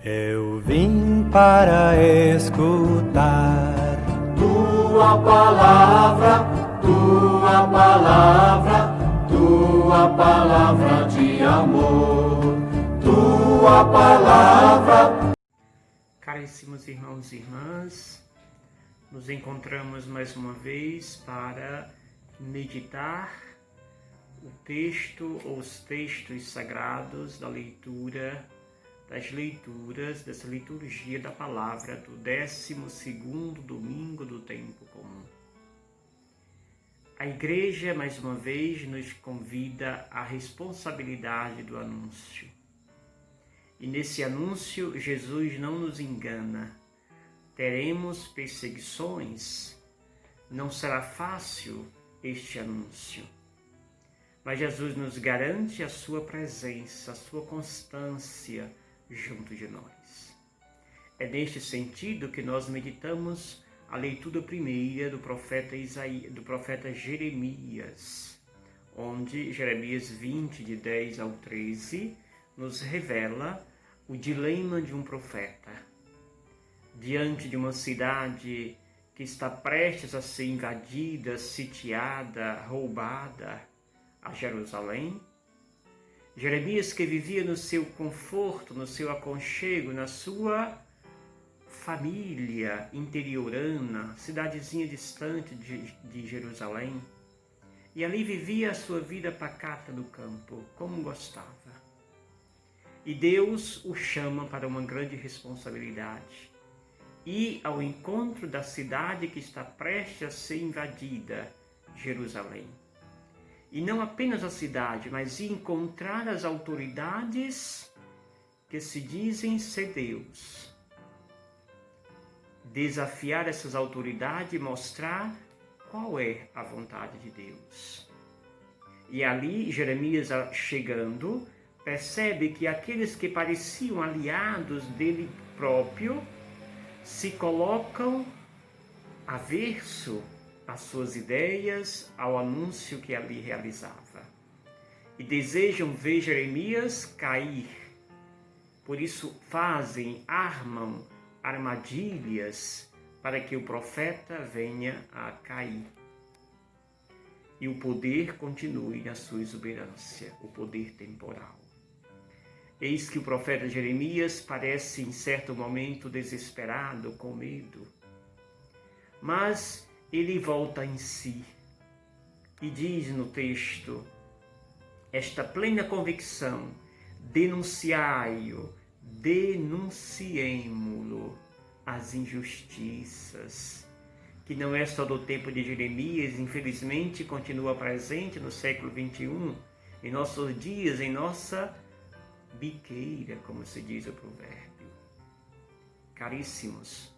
Eu vim para escutar Tua palavra, Tua palavra, Tua palavra de amor, Tua palavra. Caríssimos irmãos e irmãs, nos encontramos mais uma vez para meditar o texto ou os textos sagrados das leituras dessa liturgia da palavra do 12º domingo do tempo comum. A Igreja, mais uma vez, nos convida à responsabilidade do anúncio. E nesse anúncio, Jesus não nos engana. Teremos perseguições, não será fácil este anúncio. Mas Jesus nos garante a sua presença, a sua constância junto de nós. É neste sentido que nós meditamos a leitura primeira do profeta Jeremias, onde Jeremias 20, de 10 ao 13, nos revela o dilema de um profeta. Diante de uma cidade que está prestes a ser invadida, sitiada, roubada, a Jerusalém, Jeremias, que vivia no seu conforto, no seu aconchego, na sua família interiorana, cidadezinha distante de Jerusalém, e ali vivia a sua vida pacata do campo, como gostava. E Deus o chama para uma grande responsabilidade. Ir ao encontro da cidade que está prestes a ser invadida, Jerusalém. E não apenas a cidade, mas encontrar as autoridades que se dizem ser Deus. Desafiar essas autoridades e mostrar qual é a vontade de Deus. E ali, Jeremias, chegando, percebe que aqueles que pareciam aliados dele próprio se colocam averso às suas ideias, ao anúncio que ali realizava. E desejam ver Jeremias cair. Por isso armam armadilhas para que o profeta venha a cair. E o poder continue na sua exuberância, o poder temporal. Eis que o profeta Jeremias parece em certo momento desesperado, com medo. Mas ele volta em si e diz no texto esta plena convicção: denunciemo-lo as injustiças, que não é só do tempo de Jeremias, infelizmente continua presente no século XXI, em nossos dias, em nossa biqueira, como se diz o provérbio. Caríssimos,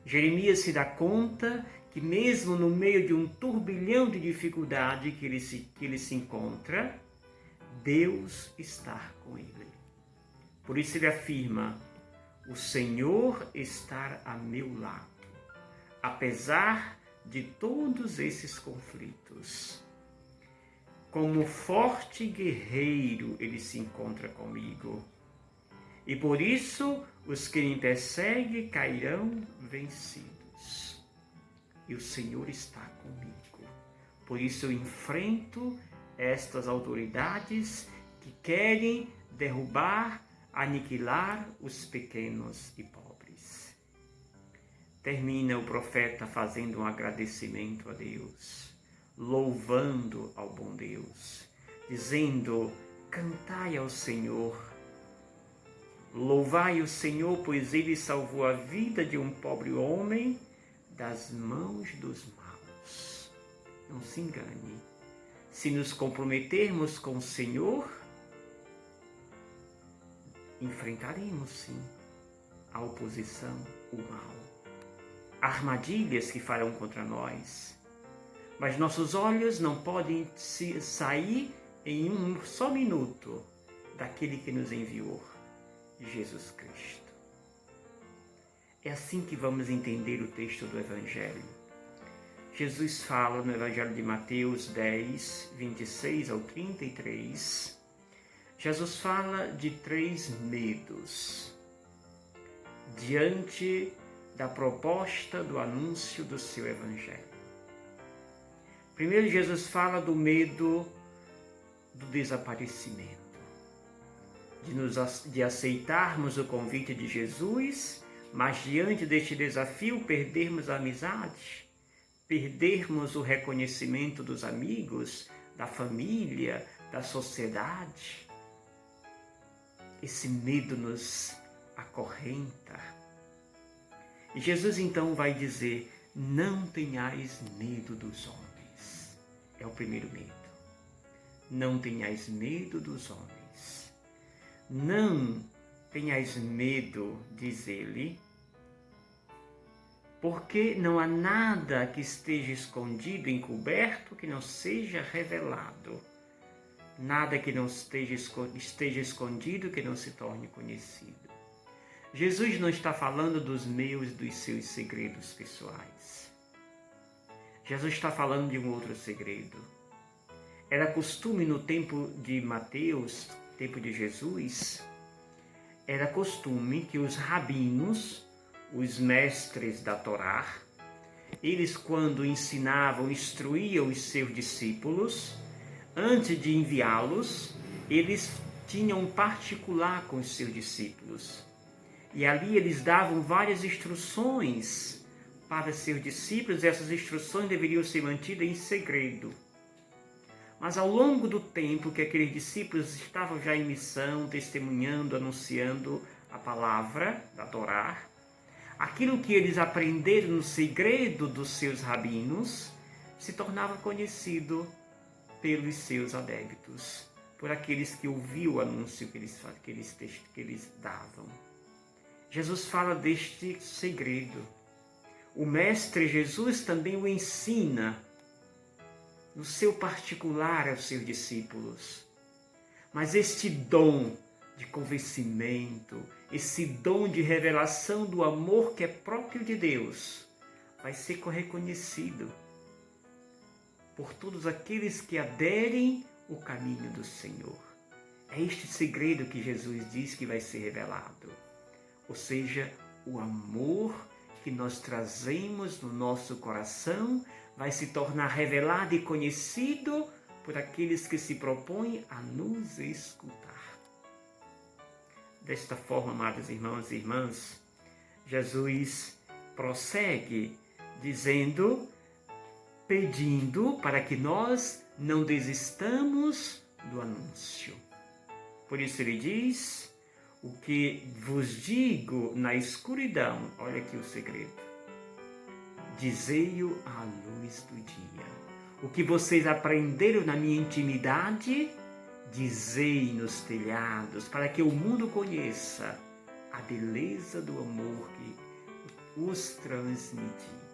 Jeremias se dá conta que mesmo no meio de um turbilhão de dificuldade que ele se encontra, Deus está com ele. Por isso ele afirma: o Senhor está a meu lado, apesar de todos esses conflitos. Como forte guerreiro ele se encontra comigo. E por isso os que me perseguem cairão vencidos. E o Senhor está comigo. Por isso eu enfrento estas autoridades que querem derrubar, aniquilar os pequenos e pobres. Termina o profeta fazendo um agradecimento a Deus, louvando ao bom Deus, dizendo: cantai ao Senhor, louvai o Senhor, pois Ele salvou a vida de um pobre homem das mãos dos maus. Não se engane, se nos comprometermos com o Senhor, enfrentaremos sim a oposição, o mal, armadilhas que farão contra nós. Mas nossos olhos não podem sair em um só minuto daquele que nos enviou, Jesus Cristo. É assim que vamos entender o texto do Evangelho. Jesus fala no Evangelho de Mateus 10, 26 ao 33, Jesus fala de 3 medos. diante da proposta do anúncio do seu Evangelho. Primeiro, Jesus fala do medo do desaparecimento, de aceitarmos o convite de Jesus, mas diante deste desafio perdermos a amizade, perdermos o reconhecimento dos amigos, da família, da sociedade. Esse medo nos acorrenta. E Jesus então vai dizer: não tenhais medo dos homens. É o primeiro medo. Não tenhais medo dos homens. Não tenhais medo, diz ele, porque não há nada que esteja escondido, encoberto, que não seja revelado. Nada que não esteja escondido, que não se torne conhecido. Jesus não está falando dos meus e dos seus segredos pessoais. Jesus está falando de um outro segredo. Era costume no tempo de Mateus, tempo de Jesus, era costume que os rabinos, os mestres da Torá, eles quando ensinavam, instruíam os seus discípulos, antes de enviá-los, eles tinham um particular com os seus discípulos. E ali eles davam várias instruções para seus discípulos, e essas instruções deveriam ser mantidas em segredo. Mas ao longo do tempo que aqueles discípulos estavam já em missão, testemunhando, anunciando a palavra da Torá, aquilo que eles aprenderam no segredo dos seus rabinos se tornava conhecido pelos seus adeptos, por aqueles que ouviam o anúncio que eles davam. Jesus fala deste segredo. O Mestre Jesus também o ensina no seu particular aos seus discípulos. Mas este dom de convencimento, esse dom de revelação do amor que é próprio de Deus, vai ser reconhecido por todos aqueles que aderem ao caminho do Senhor. É este segredo que Jesus diz que vai ser revelado. Ou seja, o amor que nós trazemos no nosso coração vai se tornar revelado e conhecido por aqueles que se propõem a nos escutar. Desta forma, amados irmãos e irmãs, Jesus prossegue pedindo para que nós não desistamos do anúncio. Por isso ele diz: o que vos digo na escuridão, olha aqui o segredo, dizei-o à luz do dia. O que vocês aprenderam na minha intimidade, dizei nos telhados, para que o mundo conheça a beleza do amor que os transmiti.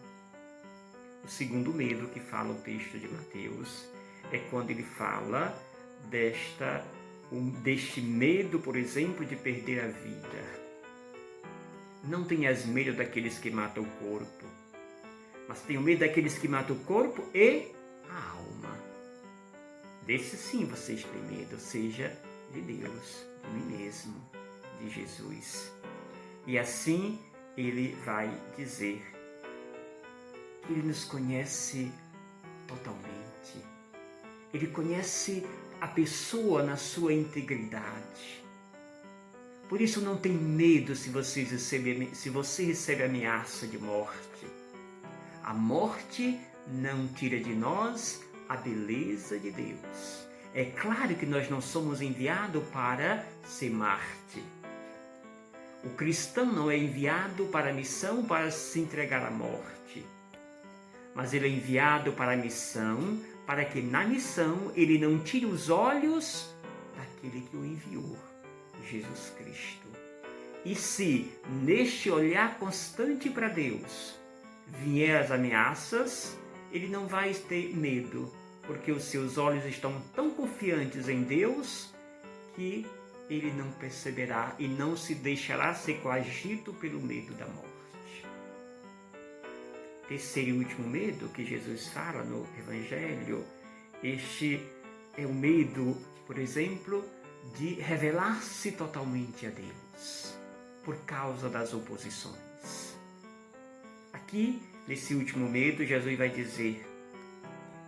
O segundo medo que fala o texto de Mateus é quando ele fala deste medo, por exemplo, de perder a vida. Não tenhas medo daqueles que matam o corpo, mas tenha medo daqueles que matam o corpo e a alma. Desse sim vocês têm medo, ou seja, de Deus, de mim mesmo, de Jesus. E assim ele vai dizer que ele nos conhece totalmente. Ele conhece a pessoa na sua integridade. Por isso não tem medo se você recebe ameaça de morte. A morte não tira de nós a beleza de Deus. É claro que nós não somos enviados para ser Marte. O cristão não é enviado para a missão para se entregar à morte. Mas ele é enviado para a missão, para que na missão ele não tire os olhos daquele que o enviou, Jesus Cristo. E se neste olhar constante para Deus vier as ameaças, ele não vai ter medo, porque os seus olhos estão tão confiantes em Deus que ele não perceberá e não se deixará ser coagido pelo medo da morte. Terceiro e último medo que Jesus fala no Evangelho, este é o medo, por exemplo, de revelar-se totalmente a Deus. por causa das oposições. Aqui, nesse último medo, Jesus vai dizer,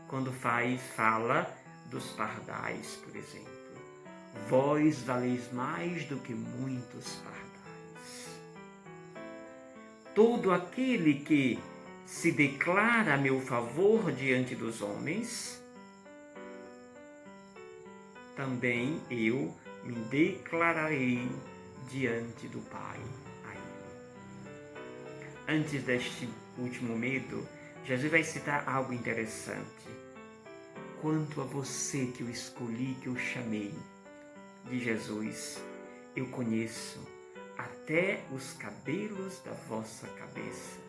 quando fala dos pardais, por exemplo, vós valeis mais do que muitos pardais. Todo aquele que se declara a meu favor diante dos homens, também eu me declararei diante do Pai a Ele. Antes deste último medo, Jesus vai citar algo interessante. Quanto a você que eu escolhi, que eu chamei de Jesus, eu conheço até os cabelos da vossa cabeça.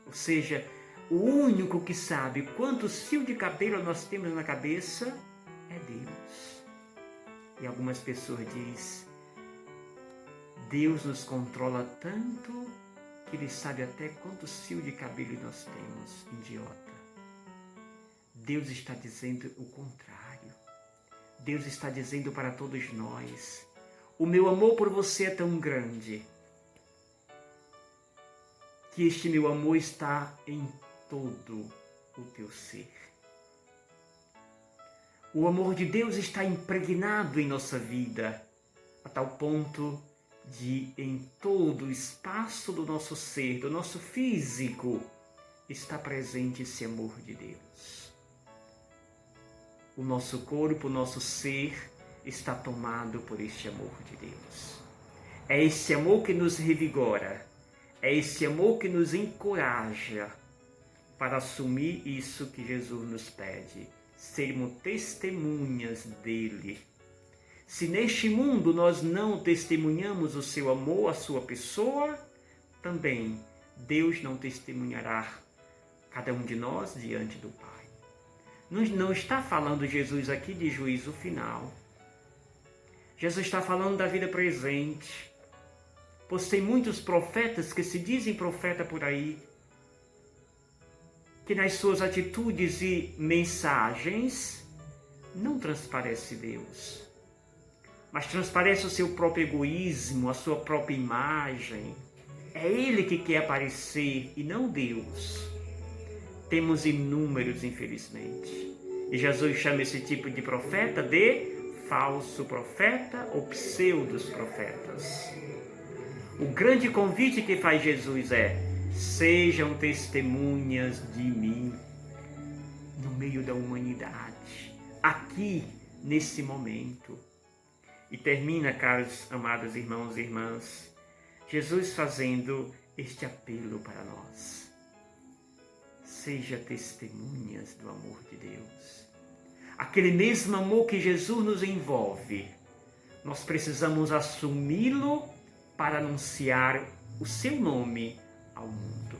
Ou seja, o único que sabe quantos fios de cabelo nós temos na cabeça é Deus. E algumas pessoas dizem, Deus nos controla tanto que Ele sabe até quantos fios de cabelo nós temos. Idiota. Deus está dizendo o contrário. Deus está dizendo para todos nós, o meu amor por você é tão grande, que este meu amor está em todo o teu ser. O amor de Deus está impregnado em nossa vida, a tal ponto de em todo o espaço do nosso ser, do nosso físico, está presente esse amor de Deus. O nosso corpo, o nosso ser está tomado por este amor de Deus. É esse amor que nos revigora, é esse amor que nos encoraja para assumir isso que Jesus nos pede, sermos testemunhas dele. Se neste mundo nós não testemunhamos o seu amor, a sua pessoa, também Deus não testemunhará cada um de nós diante do Pai. Não está falando Jesus aqui de juízo final. Jesus está falando da vida presente. Pois tem muitos profetas que se dizem profeta por aí, que nas suas atitudes e mensagens não transparece Deus, mas transparece o seu próprio egoísmo, a sua própria imagem. É Ele que quer aparecer e não Deus. Temos inúmeros, infelizmente. E Jesus chama esse tipo de profeta de falso profeta ou pseudos profetas. O grande convite que faz Jesus é: sejam testemunhas de mim no meio da humanidade, aqui, nesse momento. E termina, caros amados irmãos e irmãs, Jesus fazendo este apelo para nós. Seja testemunhas do amor de Deus. Aquele mesmo amor que Jesus nos envolve, nós precisamos assumi-lo para anunciar o seu nome ao mundo.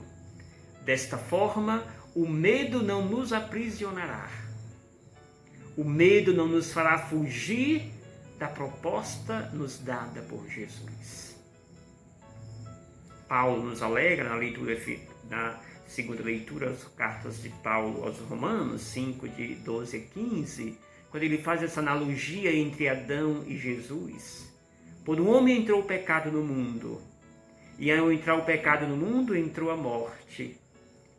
Desta forma, o medo não nos aprisionará. O medo não nos fará fugir da proposta nos dada por Jesus. Paulo nos alegra na leitura, na segunda leitura das cartas de Paulo aos Romanos, 5, de 12 a 15, quando ele faz essa analogia entre Adão e Jesus. Por um homem entrou o pecado no mundo, e ao entrar o pecado no mundo, entrou a morte.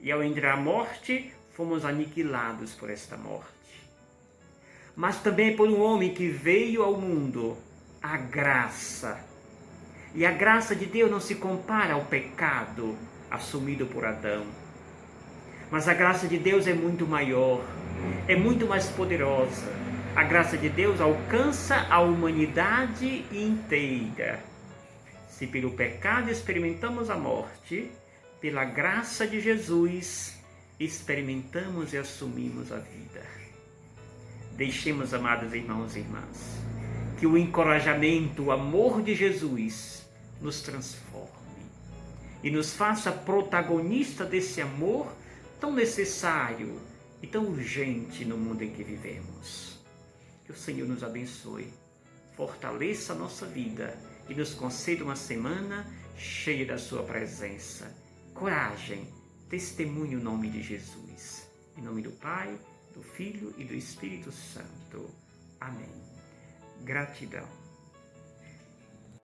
E ao entrar a morte, fomos aniquilados por esta morte. Mas também por um homem que veio ao mundo, a graça. E a graça de Deus não se compara ao pecado assumido por Adão. Mas a graça de Deus é muito maior, é muito mais poderosa. A graça de Deus alcança a humanidade inteira. Se pelo pecado experimentamos a morte, pela graça de Jesus experimentamos e assumimos a vida. Deixemos, amados irmãos e irmãs, que o encorajamento, o amor de Jesus nos transforme e nos faça protagonista desse amor tão necessário e tão urgente no mundo em que vivemos. Que o Senhor nos abençoe, fortaleça a nossa vida e nos conceda uma semana cheia da sua presença. Coragem, testemunhe o nome de Jesus. Em nome do Pai, do Filho e do Espírito Santo. Amém. Gratidão.